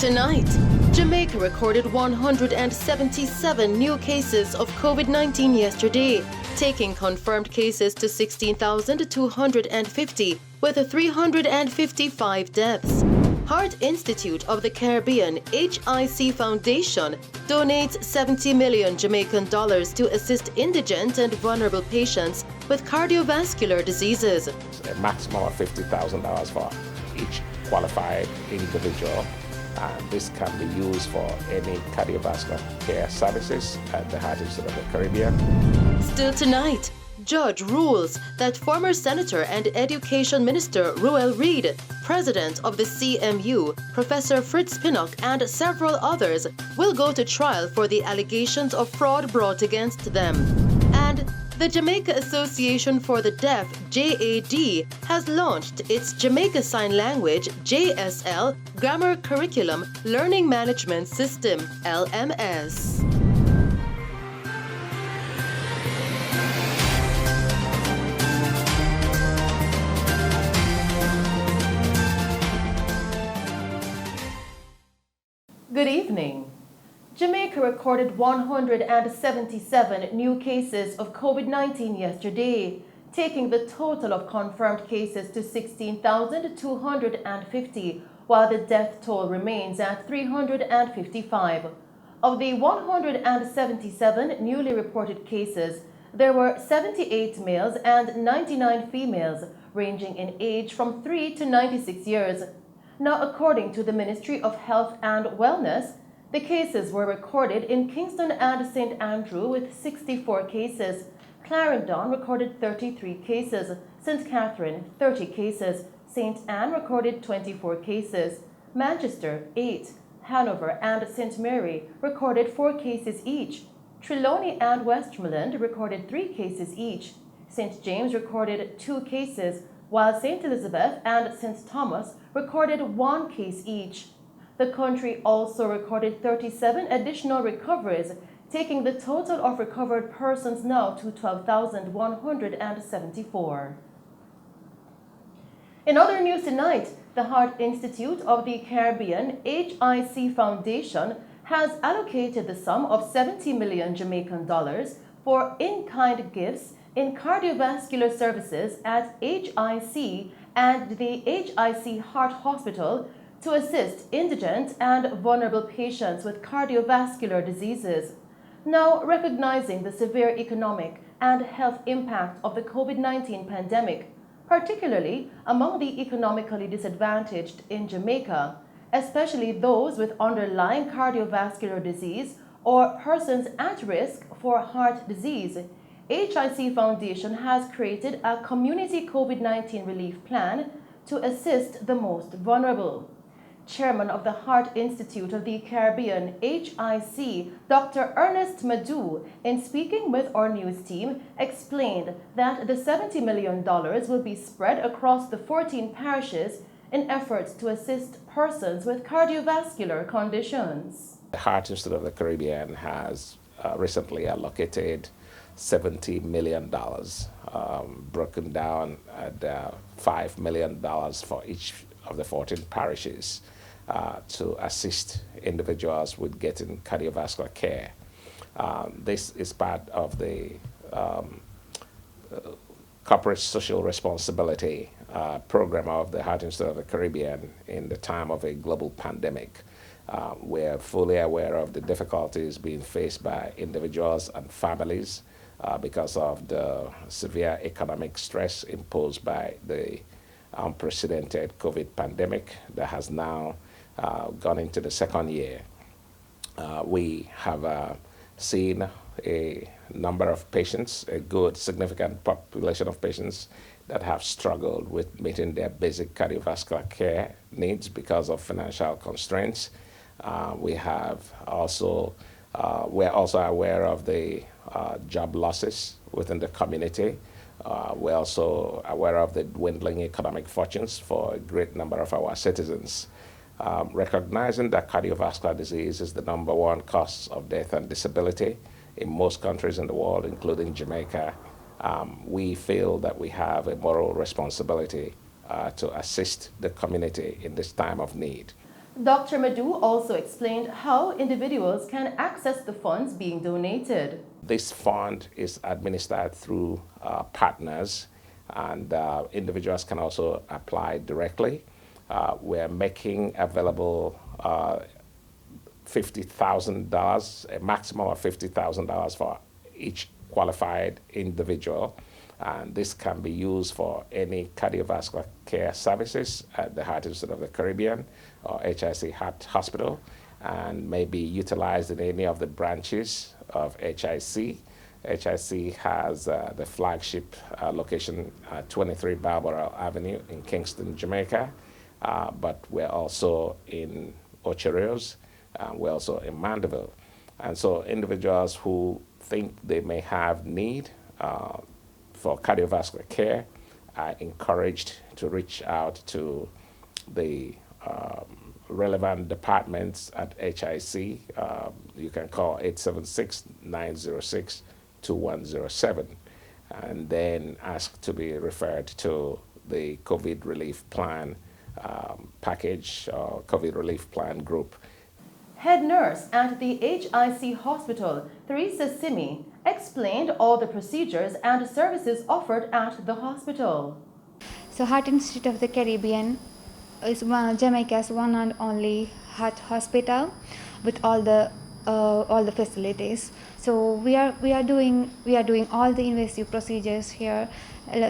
Tonight, Jamaica recorded 177 new cases of COVID-19 yesterday, taking confirmed cases to 16,250 with 355 deaths. Heart Institute of the Caribbean HIC Foundation donates 70 million Jamaican dollars to assist indigent and vulnerable patients with cardiovascular diseases. A maximum of $50,000 for each qualified individual. And this can be used for any cardiovascular care services at the Heart Institute of the Caribbean. Still tonight, judge rules that former Senator and Education Minister Ruel Reid, President of the CMU, Professor Fritz Pinnock, and several others will go to trial for the allegations of fraud brought against them. And the Jamaica Association for the Deaf, JAD, has launched its Jamaica Sign Language, JSL, Grammar Curriculum Learning Management System, LMS. Good evening. Jamaica recorded 177 new cases of COVID-19 yesterday, taking the total of confirmed cases to 16,250, while the death toll remains at 355. Of the 177 newly reported cases, there were 78 males and 99 females, ranging in age from 3 to 96 years. Now, according to the Ministry of Health and Wellness, the cases were recorded in Kingston and St. Andrew with 64 cases, Clarendon recorded 33 cases, St. Catherine 30 cases, St. Anne recorded 24 cases, Manchester 8, Hanover and St. Mary recorded 4 cases each, Trelawney and Westmoreland recorded 3 cases each, St. James recorded 2 cases, while St. Elizabeth and St. Thomas recorded 1 case each. The country also recorded 37 additional recoveries, taking the total of recovered persons now to 12,174. In other news tonight, the Heart Institute of the Caribbean HIC Foundation has allocated the sum of 70 million Jamaican dollars for in-kind gifts in cardiovascular services at HIC and the HIC Heart Hospital to assist indigent and vulnerable patients with cardiovascular diseases. Now, recognizing the severe economic and health impact of the COVID-19 pandemic, particularly among the economically disadvantaged in Jamaica, especially those with underlying cardiovascular disease or persons at risk for heart disease, HIC Foundation has created a community COVID-19 relief plan to assist the most vulnerable. Chairman of the Heart Institute of the Caribbean, HIC, Dr. Ernest Madu, in speaking with our news team, explained that the $70 million will be spread across the 14 parishes in efforts to assist persons with cardiovascular conditions. The Heart Institute of the Caribbean has recently allocated $70 million, broken down at $5 million for each of the 14 parishes to assist individuals with getting cardiovascular care. This is part of the corporate social responsibility program of the Heart Institute of the Caribbean in the time of a global pandemic. We're fully aware of the difficulties being faced by individuals and families because of the severe economic stress imposed by the unprecedented COVID pandemic that has now gone into the second year. We have seen a number of patients, a good significant population of patients that have struggled with meeting their basic cardiovascular care needs because of financial constraints. We're also aware of the job losses within the community. We're also aware of the dwindling economic fortunes for a great number of our citizens. Recognizing that cardiovascular disease is the #1 cause of death and disability in most countries in the world, including Jamaica, we feel that we have a moral responsibility to assist the community in this time of need. Dr. Madhu also explained how individuals can access the funds being donated. This fund is administered through partners, and individuals can also apply directly. We're making available $50,000, a maximum of $50,000 for each qualified individual. And this can be used for any cardiovascular care services at the Heart Institute of the Caribbean or HIC Heart Hospital, and may be utilized in any of the branches of HIC. HIC has the flagship location at 23 Balmoral Avenue in Kingston, Jamaica, but we're also in Ocho Rios, we're also in Mandeville. And so individuals who think they may have need for cardiovascular care are encouraged to reach out to the relevant departments at HIC. You can call 876-906-2107 and then ask to be referred to the COVID relief plan package or COVID relief plan group. Head nurse at the HIC hospital, Theresa Simi, explained all the procedures and services offered at the hospital. So Heart Institute of the Caribbean is Jamaica's one and only heart hospital with all the facilities. So we are doing all the invasive procedures here,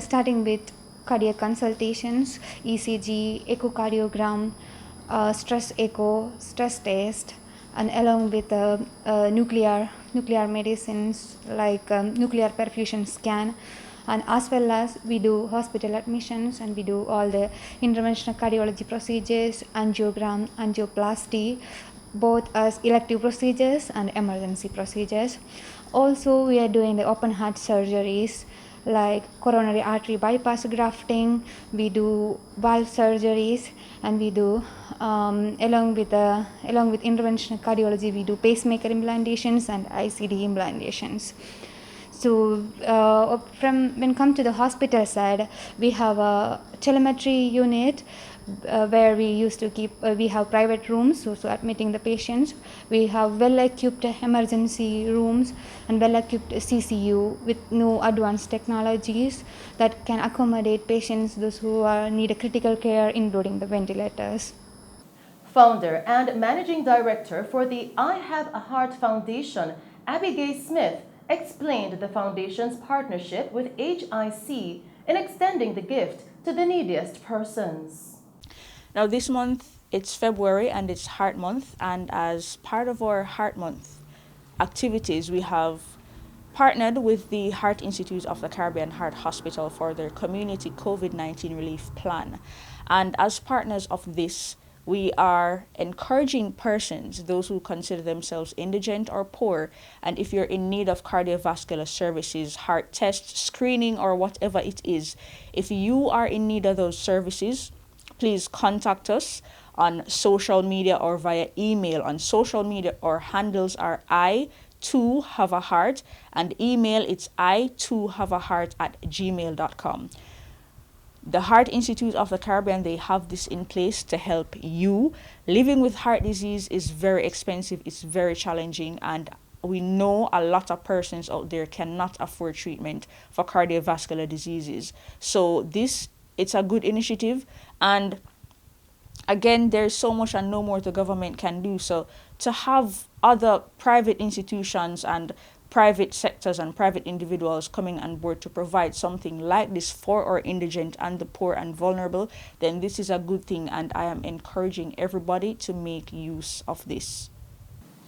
starting with cardiac consultations, ECG, echocardiogram, stress echo, stress test, and along with nuclear medicines like nuclear perfusion scan, and as well as we do hospital admissions and we do all the interventional cardiology procedures, angiogram, angioplasty, both as elective procedures and emergency procedures. Also, we are doing the open heart surgeries like coronary artery bypass grafting. We do valve surgeries, and we do along with interventional cardiology, we do pacemaker implantations and ICD implantations. So when come to the hospital side, we have a telemetry unit where we used to keep, we have private rooms, so admitting the patients. We have well-equipped emergency rooms and well-equipped CCU with no advanced technologies that can accommodate patients, those who need a critical care, including the ventilators. Founder and Managing Director for the I Have a Heart Foundation, Abigail Smith, explained the foundation's partnership with HIC in extending the gift to the neediest persons. Now this month, it's February and it's Heart Month, and as part of our Heart Month activities, we have partnered with the Heart Institute of the Caribbean Heart Hospital for their community COVID-19 relief plan. And as partners of this, we are encouraging persons, those who consider themselves indigent or poor, and if you're in need of cardiovascular services, heart tests, screening, or whatever it is, if you are in need of those services, please contact us on social media or via email. On social media, our handles are I2haveaheart, and email it's I2haveaheart@gmail.com. The Heart Institute of the Caribbean, they have this in place to help you. Living with heart disease is very expensive, it's very challenging, and we know a lot of persons out there cannot afford treatment for cardiovascular diseases. So it's a good initiative, and again, there's so much and no more the government can do. So to have other private institutions and private sectors and private individuals coming on board to provide something like this for our indigent and the poor and vulnerable, then this is a good thing, and I am encouraging everybody to make use of this.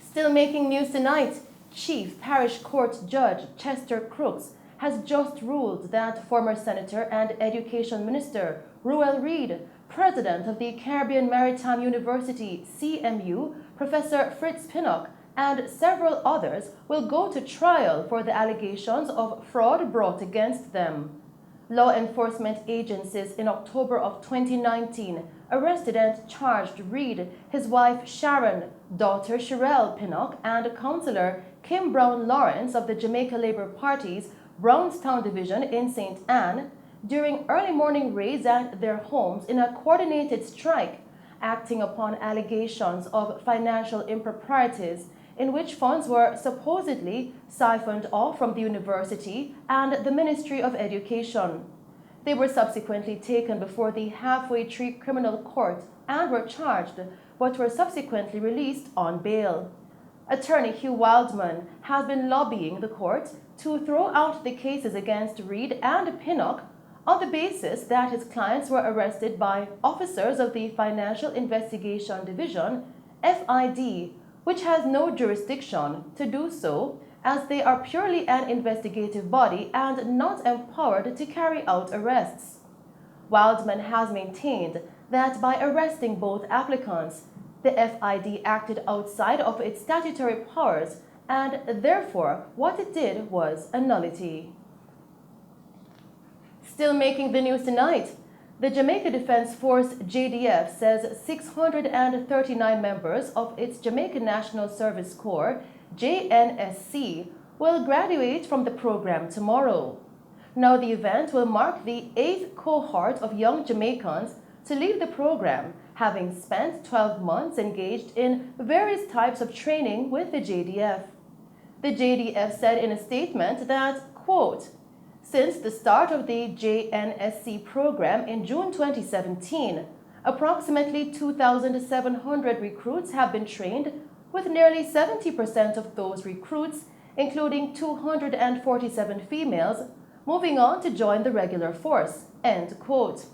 Still making news tonight, Chief Parish Court Judge Chester Crooks has just ruled that former Senator and Education Minister Ruel Reid, President of the Caribbean Maritime University, CMU, Professor Fritz Pinnock, and several others will go to trial for the allegations of fraud brought against them. Law enforcement agencies in October of 2019 arrested and charged Reid, his wife Sharon, daughter Sherelle Pinnock, and Councillor Kim Brown Lawrence of the Jamaica Labour Party's Brownstown Division in St. Anne during early morning raids at their homes in a coordinated strike acting upon allegations of financial improprieties in which funds were supposedly siphoned off from the university and the Ministry of Education. They were subsequently taken before the Halfway Tree Criminal Court and were charged, but were subsequently released on bail. Attorney Hugh Wildman has been lobbying the court to throw out the cases against Reid and Pinnock on the basis that his clients were arrested by officers of the Financial Investigation Division, FID, which has no jurisdiction to do so, as they are purely an investigative body and not empowered to carry out arrests. Wildman has maintained that by arresting both applicants, the FID acted outside of its statutory powers, and therefore what it did was a nullity. Still making the news tonight, the Jamaica Defense Force JDF says 639 members of its Jamaica National Service Corps, JNSC, will graduate from the program tomorrow. Now the event will mark the 8th cohort of young Jamaicans to leave the program, having spent 12 months engaged in various types of training with the JDF. The JDF said in a statement that, quote, "Since the start of the JNSC program in June 2017, approximately 2,700 recruits have been trained, with nearly 70% of those recruits, including 247 females, moving on to join the regular force," end quote.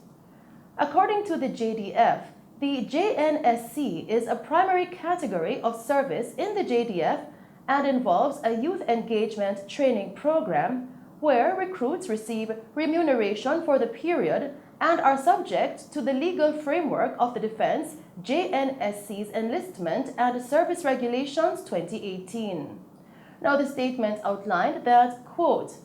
According to the JDF, the JNSC is a primary category of service in the JDF and involves a youth engagement training program where recruits receive remuneration for the period and are subject to the legal framework of the Defense JNSC's Enlistment and Service Regulations 2018. Now the statement outlined that, quote,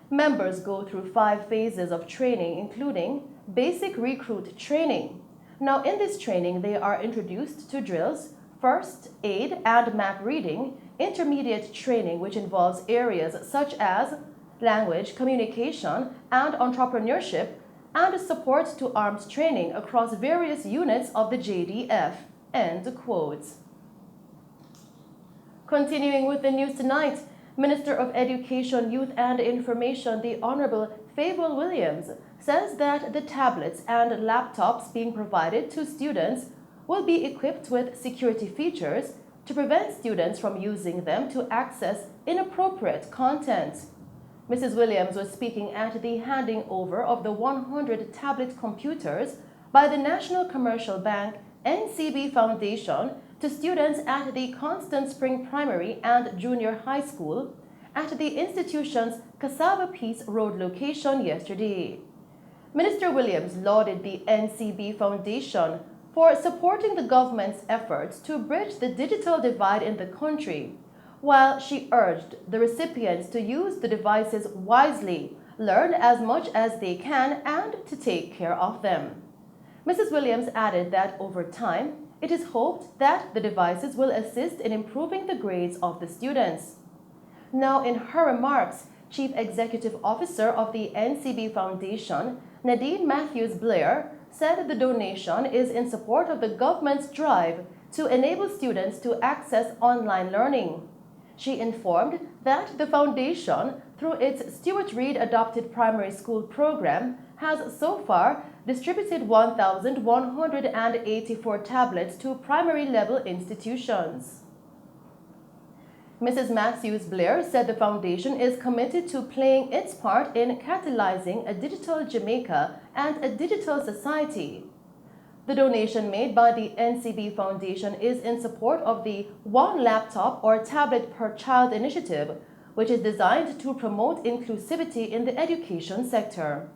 "Members go through 5 phases of training, including basic recruit training. Now in this training they are introduced to drills, first aid and map reading, intermediate training which involves areas such as language, communication, and entrepreneurship, and support to arms training across various units of the JDF," end quote. Continuing with the news tonight, Minister of Education, Youth and Information, the Honorable Fable Williams, says that the tablets and laptops being provided to students will be equipped with security features to prevent students from using them to access inappropriate content. Mrs. Williams was speaking at the handing over of the 100 tablet computers by the National Commercial Bank NCB Foundation to students at the Constant Spring Primary and Junior High School at the institution's Cassava Peace Road location yesterday. Minister Williams lauded the NCB Foundation for supporting the government's efforts to bridge the digital divide in the country, while she urged the recipients to use the devices wisely, learn as much as they can, and to take care of them. Mrs. Williams added that over time, it is hoped that the devices will assist in improving the grades of the students. Now, in her remarks, Chief Executive Officer of the NCB Foundation, Nadine Matthews-Blair, said the donation is in support of the government's drive to enable students to access online learning. She informed that the foundation, through its Stuart Reid Adopted Primary School program, has so far distributed 1,184 tablets to primary-level institutions. Mrs. Matthews-Blair said the foundation is committed to playing its part in catalyzing a digital Jamaica and a digital society. The donation made by the NCB Foundation is in support of the One Laptop or Tablet Per Child initiative, which is designed to promote inclusivity in the education sector.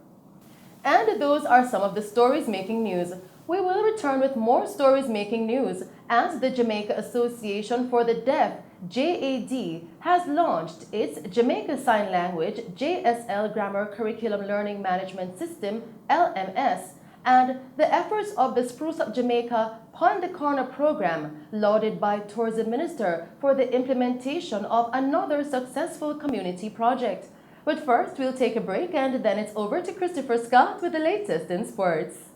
And those are some of the stories making news. We will return with more stories making news as the Jamaica Association for the Deaf, JAD, has launched its Jamaica Sign Language JSL Grammar Curriculum Learning Management System, LMS, and the efforts of the Spruce Up Jamaica Pond the Corner program, lauded by Tourism Minister for the implementation of another successful community project. But first, we'll take a break, and then it's over to Christopher Scott with the latest in sports.